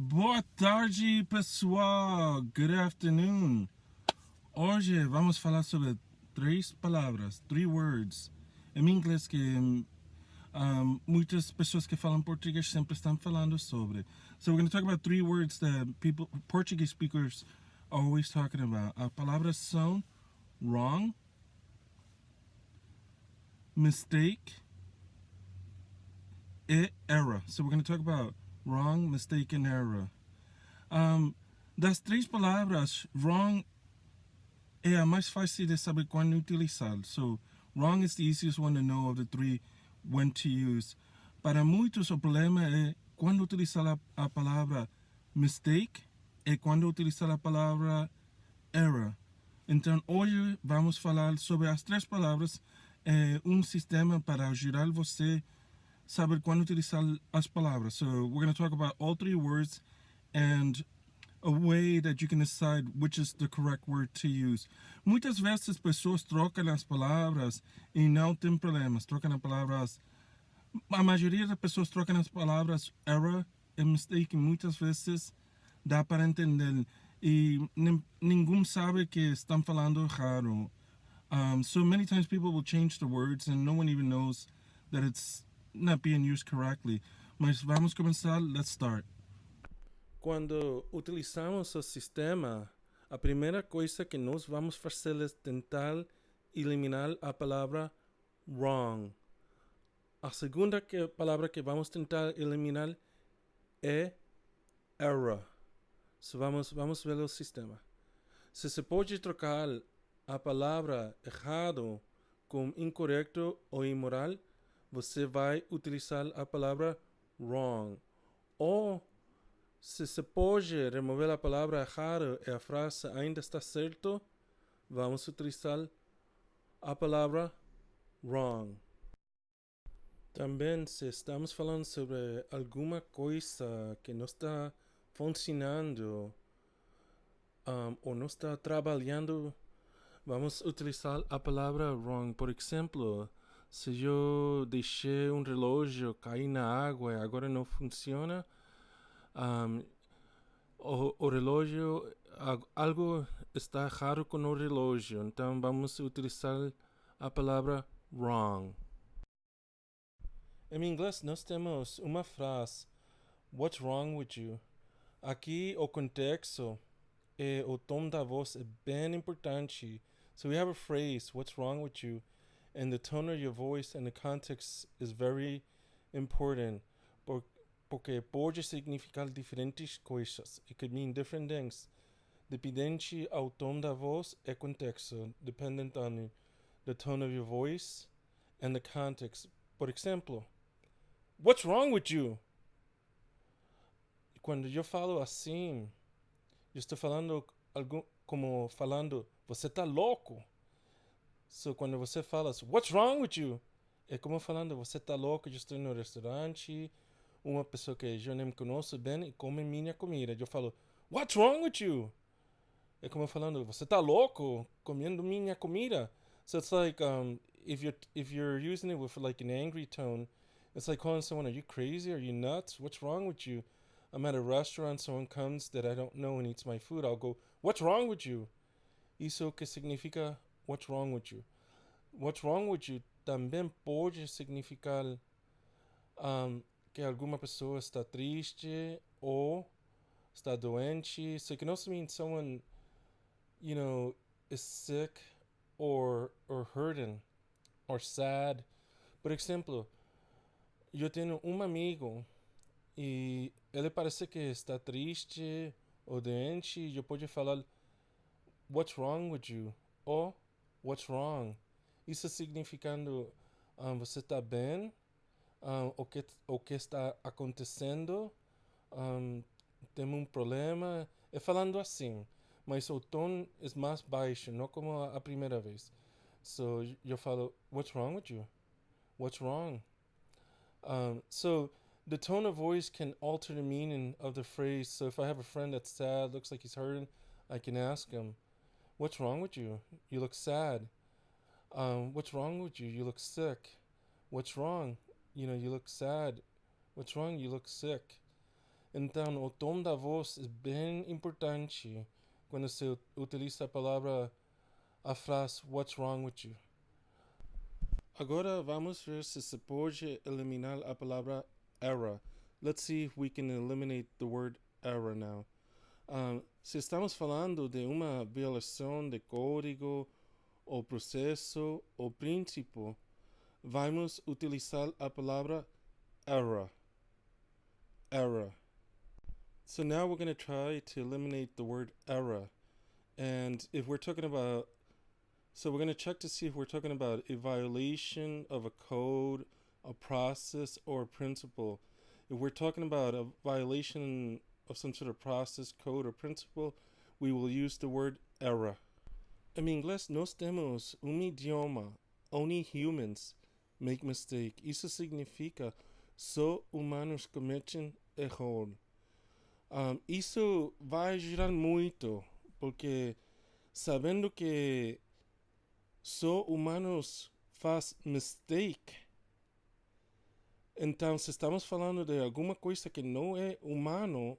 Boa tarde, pessoal. Good afternoon. Hoje vamos falar sobre três palavras, three words, em inglês que muitas pessoas que falam português sempre estão falando sobre. So we're going to talk about three words that people, Portuguese speakers, are always talking about. As palavras são wrong, mistake, e error. So we're going to talk about wrong, mistake, and error. Das três palavras, wrong é a mais fácil de saber quando utilizar. So, wrong is the easiest one to know of the three when to use. Para muitos, o problema é quando utilizar a palavra mistake e quando utilizar a palavra error. Então, hoje vamos falar sobre as três palavras, sistema para ajudar você a saber quando utilizar as palavras. So, we're going to talk about all three words and a way that you can decide which is the correct word to use. Muitas vezes pessoas trocam as palavras e não tem problemas. Trocam as palavras. A maioria das pessoas trocam as palavras error e mistake. Muitas vezes dá para entender e ninguém sabe que estão falando errado. So many times people will change the words and no one even knows that it's not being used correctly. Mas vamos começar. Let's start. Quando utilizamos o sistema, a primeira coisa que nós vamos fazer é tentar eliminar a palavra wrong. A segunda palavra que vamos tentar eliminar é error. So vamos ver o sistema. Se você pode trocar a palavra errado com incorreto ou imoral, você vai utilizar a palavra wrong. Ou se você pode remover a palavra errado e a frase ainda está certo, vamos utilizar a palavra wrong. Também, se estamos falando sobre alguma coisa que não está funcionando ou não está trabalhando, vamos utilizar a palavra wrong. Por exemplo, se eu deixei um relógio cair na água e agora não funciona, o relógio, algo está errado com o relógio, então vamos utilizar a palavra wrong. Em inglês nós temos uma frase, what's wrong with you? Aqui o contexto e o tom da voz é bem importante. So we have a phrase, what's wrong with you? And the tone of your voice and the context is very important. Porque pode significar diferentes coisas. It could mean different things. Dependente ao tom da voz e contexto. Dependent on the tone of your voice and the context. Por exemplo, what's wrong with you? Quando eu falo assim, eu estou falando como falando, você tá louco. So quando você fala, what's wrong with you? É como falando, você tá louco, eu estou no restaurante, uma pessoa que eu nem conheço bem e come minha comida. Eu falo, what's wrong with you? É como falando, você tá louco comendo minha comida? So it's like, if you're using it with like an angry tone, it's like calling someone, are you crazy? Are you nuts? What's wrong with you? I'm at a restaurant, someone comes that I don't know and eats my food. I'll go, what's wrong with you? Isso que significa, what's wrong with you? What's wrong with you também pode significar que alguma pessoa está triste ou está doente. So it can also mean someone, is sick or hurting or sad. Por exemplo, eu tenho um amigo e ele parece que está triste ou doente e eu posso falar what's wrong with you? Ou what's wrong? Isso significando você está bem? O que está acontecendo? Tem problema? É falando assim, mas o tom é mais baixo, não como a primeira vez. So eu falo, what's wrong with you? What's wrong? So the tone of voice can alter the meaning of the phrase. So if I have a friend that's sad, looks like he's hurting, I can ask him, what's wrong with you? You look sad. What's wrong with you? You look sick. What's wrong? You look sad. What's wrong? You look sick. Então, o tom da voz é bem importante quando se utiliza a frase What's wrong with you? Agora vamos ver se se pode eliminar a palavra error. Let's see if we can eliminate the word error now. Se estamos falando de uma violação de código, ou processo, ou princípio, vamos utilizar a palavra error. Error. So now we're going to try to eliminate the word error. And if we're talking about, so we're going to check to see if we're talking about a violation of a code, a process, or a principle. If we're talking about a violation of some sort of process, code, or principle, we will use the word error. Em inglês, nós temos idioma. Only humans make mistake. Isso significa só humanos cometem erro. Isso vai ajudar muito, porque sabendo que só humanos faz mistake, então se estamos falando de alguma coisa que não é humano,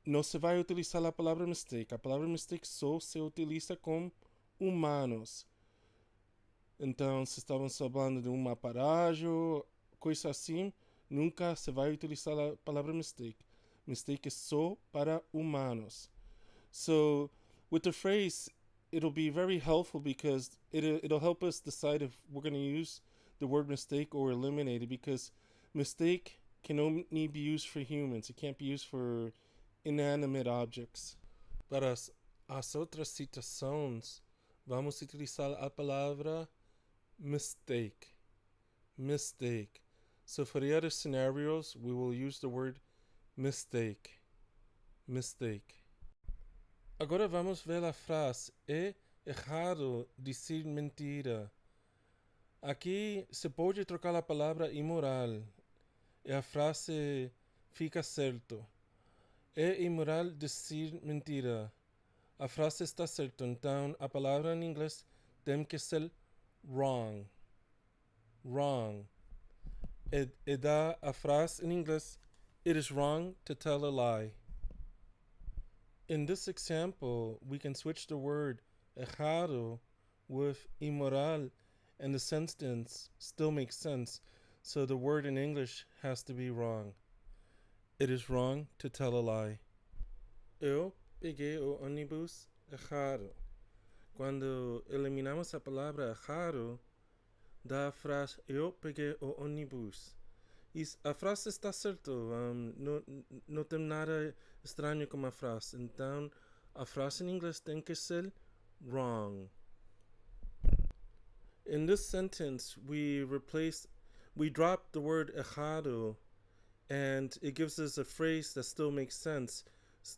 não se vai utilizar a palavra mistake. A palavra mistake só se utiliza com humanos. Então, se estamos falando de uma paragem, coisa assim, nunca se vai utilizar a palavra mistake. Mistake is so para humanos. So with the phrase, it'll be very helpful because it'll help us decide if we're going to use the word mistake or eliminate it, because mistake can only be used for humans. It can't be used for inanimate objects. Para as outras citações, vamos utilizar a palavra mistake. Mistake. So for the other scenarios, we will use the word mistake. Mistake. Agora vamos ver a frase é errado dizer mentira. Aqui se pode trocar a palavra imoral e a frase fica certo. É imoral dizer mentira. A frase está certa, então a palavra em inglês tem que ser wrong. Wrong. E dá a frase em inglês: It is wrong to tell a lie. In this example, we can switch the word errado with immoral, and the sentence still makes sense. So the word in English has to be wrong. It is wrong to tell a lie. Eu peguei o ônibus errado. Quando eliminamos a palavra errado, dá a frase eu peguei o ônibus. A frase está certa, não tem nada estranho com a frase. Então, a frase em inglês tem que ser wrong. In this sentence, we drop the word errado, and it gives us a phrase that still makes sense.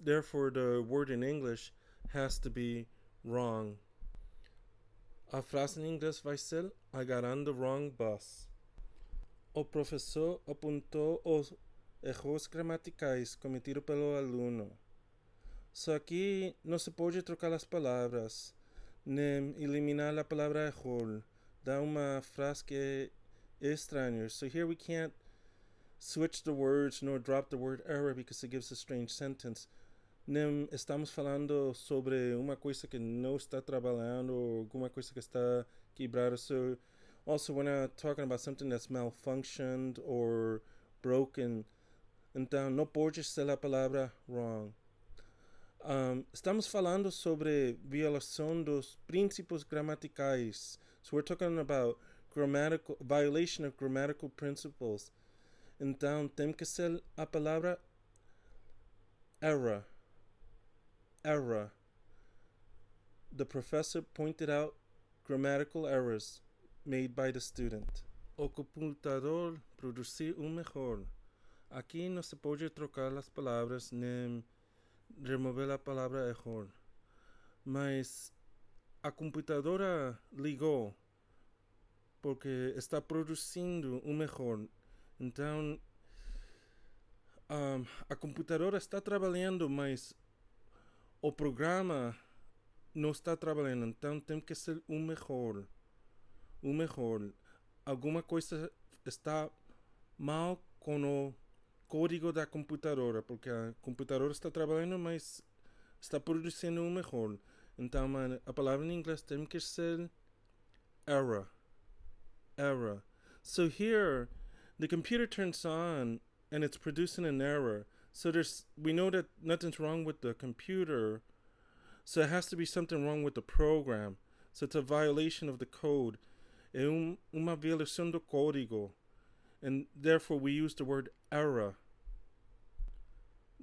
Therefore, the word in English has to be wrong. A frase em inglês vai ser I got on the wrong bus. O professor apontou os erros gramaticais cometidos pelo aluno. Só aqui não se pode trocar as palavras, nem eliminar a palavra erro. Dá uma frase que é estranha. So here we can't switch the words nor drop the word error because it gives a strange sentence. Nem estamos falando sobre uma coisa que não está trabalhando ou alguma coisa que está quebrada. So also, we're not talking about something that's malfunctioned or broken. Então, não pode ser a palavra wrong. Estamos falando sobre violação dos princípios gramaticais. So we're talking about violation of grammatical principles. Então, tem que ser a palavra error. Error. The professor pointed out grammatical errors made by the student. O computador produziu melhor. Aqui não se pode trocar as palavras nem remover a palavra erro. Mas a computadora ligou porque está produzindo melhor. Então, a computadora está trabalhando, mas o programa não está trabalhando. Então, tem que ser melhor. Alguma coisa está mal com o código da computadora, porque a computadora está trabalhando, mas está produzindo um melhor. Então, a palavra em inglês tem que ser error. Error. So here, the computer turns on and it's producing an error. So we know that nothing's wrong with the computer. So it has to be something wrong with the program. So it's a violation of the code. É uma violação do código. And therefore we use the word error.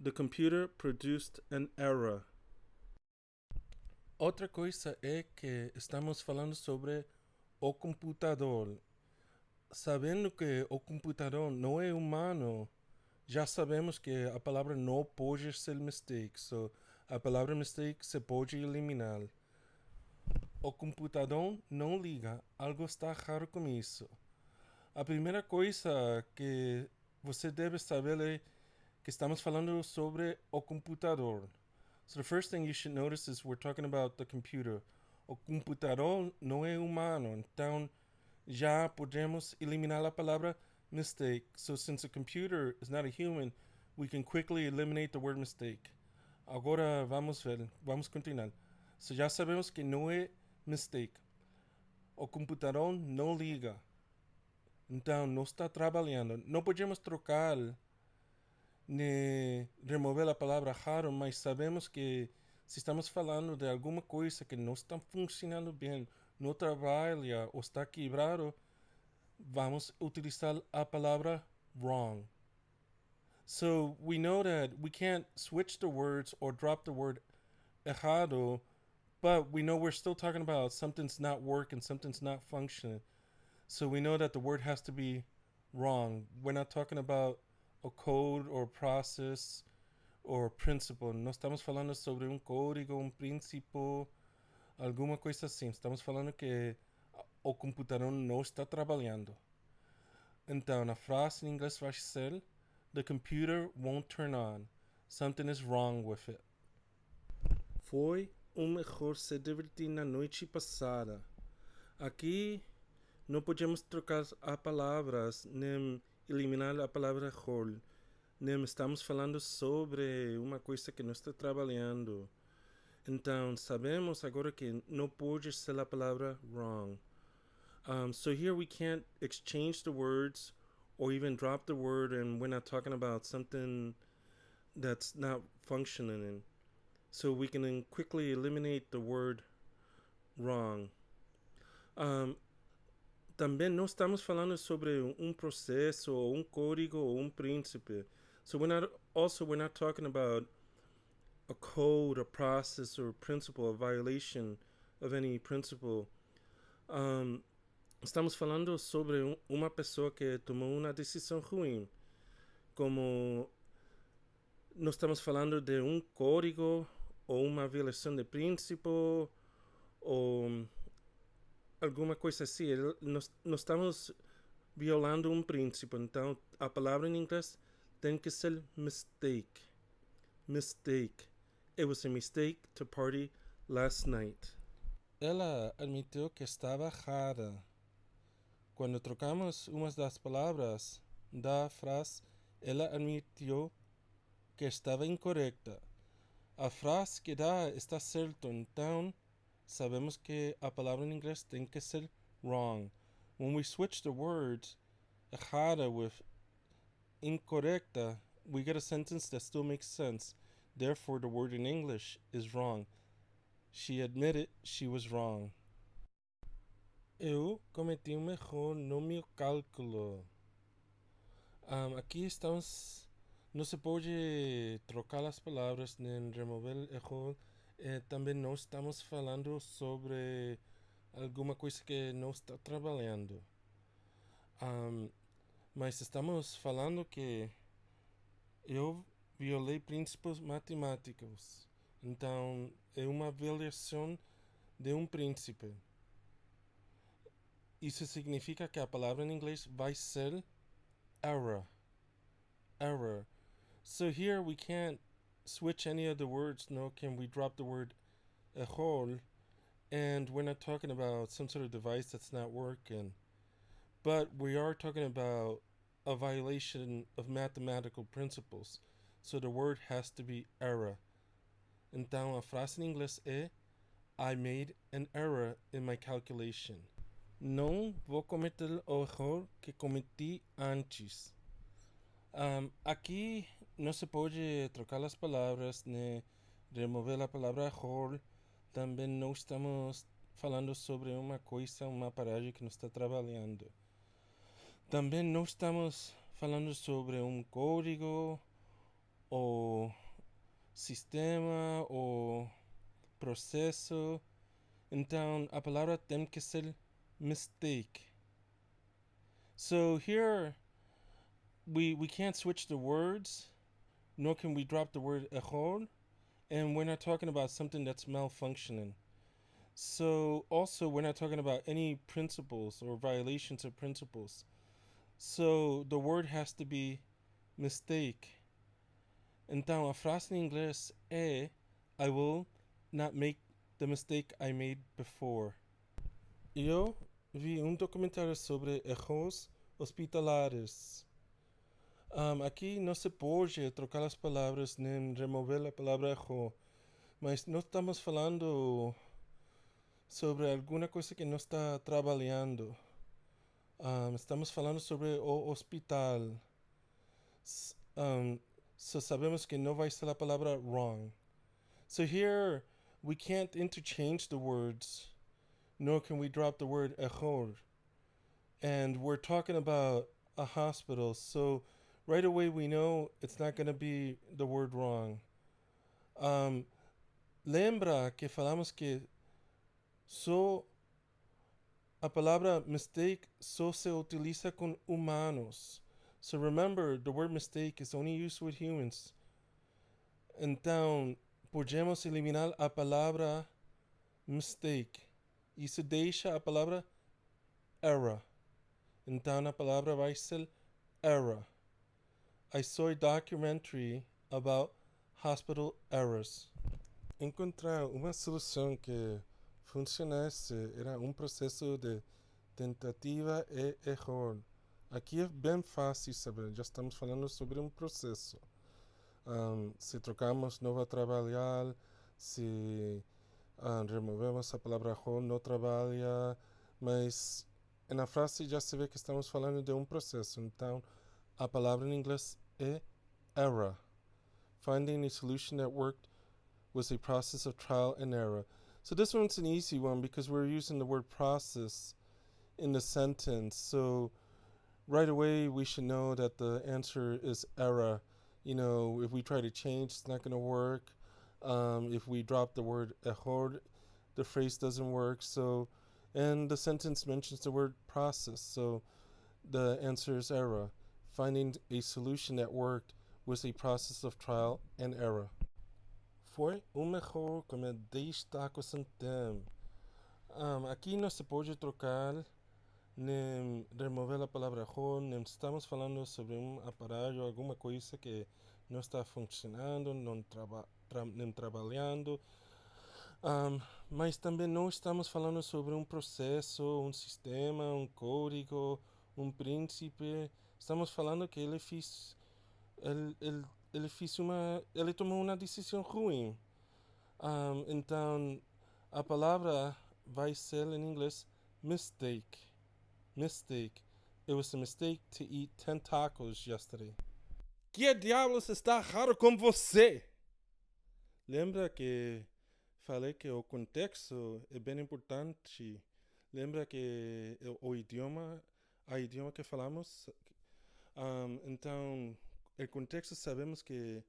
The computer produced an error. Outra coisa é que estamos falando sobre o computador. Sabendo que o computador não é humano, já sabemos que a palavra não pode ser mistake. So, a palavra mistake se pode eliminar. O computador não liga. Algo está errado com isso. A primeira coisa que você deve saber é que estamos falando sobre o computador. So the first thing you should notice is we're talking about the computer. O computador não é humano, então já podemos eliminar a palavra mistake. So since a computer is not a human, we can quickly eliminate the word mistake. Agora vamos ver, vamos continuar. So já sabemos que não é mistake. O computador não liga. Então não está trabalhando. Não podemos trocar nem remover a palavra raro, mas sabemos que se estamos falando de alguma coisa que não está funcionando bem, não trabalha ou está quebrado, vamos utilizar a palavra wrong. So we know that we can't switch the words or drop the word errado, but we know we're still talking about something's not working, something's not functioning. So we know that the word has to be wrong. We're not talking about a code or process or principle. No estamos falando sobre un código, un principio, alguma coisa assim. Estamos falando que o computador não está trabalhando. Então, a frase em inglês vai ser: The computer won't turn on. Something is wrong with it. Foi melhor se divertir na noite passada. Aqui não podemos trocar as palavras, nem eliminar a palavra whole. Nem estamos falando sobre uma coisa que não está trabalhando. Então, sabemos agora que não pode ser a palavra wrong. So here we can't exchange the words or even drop the word, and we're not talking about something that's not functioning. So we can quickly eliminate the word wrong. Também não estamos falando sobre um processo ou um código ou um príncipe. So we're not talking about a code, a process, or a principle, a violation of any principle. Estamos falando sobre uma pessoa que tomou uma decisão ruim. Como não estamos falando de um código ou uma violação de princípio ou alguma coisa assim. Nós estamos violando um princípio. Então, a palavra em inglês tem que ser mistake. Mistake. It was a mistake to party last night. Ela admitiu que estava errada. Quando trocamos umas das palavras da frase, ela admitiu que estava incorreta. A frase que dá está certo, então sabemos que a palavra em inglês tem que ser wrong. When we switch the words errada with incorrecta, we get a sentence that still makes sense. Therefore, the word in English is wrong. She admitted she was wrong. Eu cometi erro no meu cálculo. Aqui estamos. Não se pode trocar as palavras nem remover o erro. Também não estamos falando sobre alguma coisa que não está trabalhando. Mas estamos falando que eu violei princípios matemáticos. Então, é uma violação de um princípio. Isso significa que a palavra em inglês vai ser error. Error. So here we can't switch any of the words, no, can we drop the word error? And we're not talking about some sort of device that's not working. But we are talking about a violation of mathematical principles. So the word has to be error. Então a frase em inglês é I made an error in my calculation. Não vou cometer o erro que cometi antes. Aqui não se pode trocar as palavras, nem remover a palavra erro. Também não estamos falando sobre uma coisa, uma paragem que não está trabalhando. Também não estamos falando sobre um código, ou sistema, ou processo. Então a palavra tem que ser mistake. So here we can't switch the words, nor can we drop the word error, and we're not talking about something that's malfunctioning. So also we're not talking about any principles or violations of principles. So the word has to be mistake. Então a frase em inglês é I will not make the mistake I made before. Eu vi documentário sobre erros hospitalares. Aqui não se pode trocar as palavras nem remover a palavra erro, mas não estamos falando sobre alguma coisa que não está trabalhando. Estamos falando sobre o hospital. So sabemos que não vai ser a palavra wrong. So here we can't interchange the words, nor can we drop the word error. And we're talking about a hospital, so right away we know it's not going to be the word wrong. Lembra que falamos que só a palavra mistake só se utiliza com humanos. So remember, the word mistake is only used with humans. Então, podemos eliminar a palavra mistake. Isso deixa a palavra error. Então a palavra vai ser error. I saw a documentary about hospital errors. Encontrar uma solução que funcionasse era um processo de tentativa e erro. Aqui é bem fácil saber, já estamos falando sobre um processo. Se trocamos, não vai trabalhar. Se removemos a palavra erro, não trabalha. Mas na frase já se vê que estamos falando de um processo. Então, a palavra em inglês é error. Finding a solution that worked was a process of trial and error. So this one's an easy one because we're using the word process in the sentence. So right away we should know that the answer is error. You know, if we try to change, it's not going to work. If we drop the word error, the phrase doesn't work. So, and the sentence mentions the word process. So the answer is error. Finding a solution that worked was a process of trial and error. Foi erro como destaco sentem. Aqui não se pode trocar nem remover a palavra erro, nem estamos falando sobre um aparelho, alguma coisa que não está funcionando, nem trabalhando. Mas também não estamos falando sobre um processo, um sistema, um código, um príncipe. Estamos falando que ele tomou uma decisão ruim. Então a palavra vai ser em inglês mistake. Mistake. It was a mistake to eat 10 tacos yesterday. Que diablos está errado com você? Lembra que falei que o contexto é bem importante. Lembra que o idioma que falamos. Então, o contexto sabemos que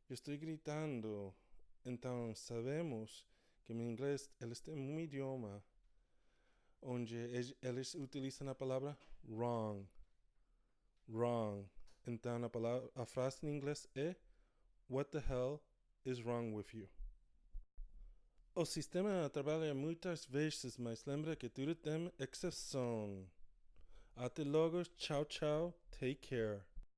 eu estou gritando. Então, sabemos que em inglês eles têm um idioma onde eles utilizam a palavra wrong. Wrong. Então, a frase em inglês é What the hell is wrong with you? O sistema trabalha muitas vezes, mas lembra que tudo tem exceção. Até logo, tchau, tchau, take care.